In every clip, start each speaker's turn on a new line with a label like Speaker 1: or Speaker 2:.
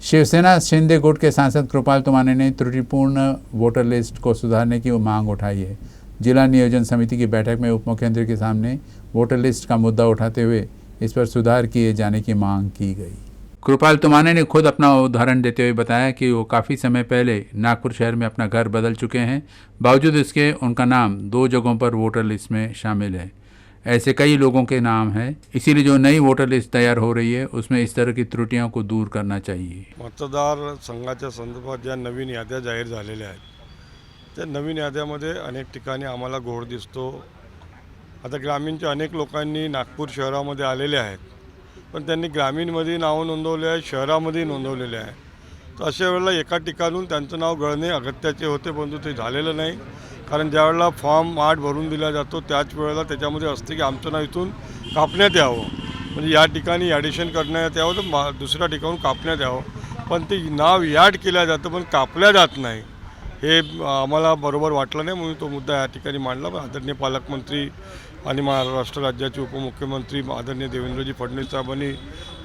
Speaker 1: शिवसेना शिंदे गुट के सांसद कृपाल तुमाने ने त्रुटिपूर्ण वोटर लिस्ट को सुधारने की मांग उठाई है। जिला नियोजन समिति की बैठक में उप मुख्यमंत्री के सामने वोटर लिस्ट का मुद्दा उठाते हुए इस पर सुधार किए जाने की मांग की गई। कृपाल तुमाने ने खुद अपना उदाहरण देते हुए बताया कि वो काफ़ी समय पहले नागपुर शहर में अपना घर बदल चुके हैं, बावजूद इसके उनका नाम 2 जगहों पर वोटर लिस्ट में शामिल है। ऐसे कई लोगों के नाम हैं, इसीलिए जो नई वोटर लिस्ट तैयार हो रही है उसमें इस तरह की त्रुटियों को दूर करना चाहिए।
Speaker 2: मतदार संघाच्या संदर्भात ज्या नवीन याद्या जाहीर झालेल्या आहेत त्या नवीन याद्यामध्ये अनेक ठिकाणी आम्हाला घोळ दिसतो। आता ग्रामीणच्या अनेक लोकांनी नागपूर शहरामध्ये आलेले आहेत, पण त्यांनी ग्रामीणमध्ये नाव नोंदवले आहे, शहरामध्ये नोंदवलेले आहे। तर अशा वेळेला एका ठिकाणून त्यांचं नाव गळणे अगत्याचे होते, परंतु ते झालेलं नाही। कारण ज्यावेळेला फॉर्म 8 भरून दिला जातो त्याच वेळेला त्याच्यामध्ये असते की आमचं नाव इथून कापण्यात यावं, म्हणजे या ठिकाणी ॲडिशन करण्यात यावं तर दुसऱ्या ठिकाणून कापण्यात यावं, पण ते नाव याड केलं जातं पण कापल्या जात नाही। हे आम्हाला बरोबर वाटलं नाही, म्हणून तो मुद्दा या ठिकाणी मांडला। आदरणीय पालकमंत्री आणि महाराष्ट्र राज्याचे उपमुख्यमंत्री आदरणीय देवेंद्रजी फडणवीस साहेबांनी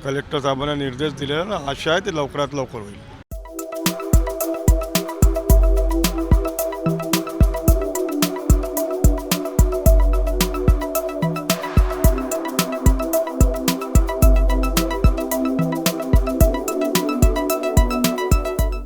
Speaker 2: कलेक्टर साहेबांना निर्देश दिलेला, आशा आहे ते लवकरात लवकर होईल।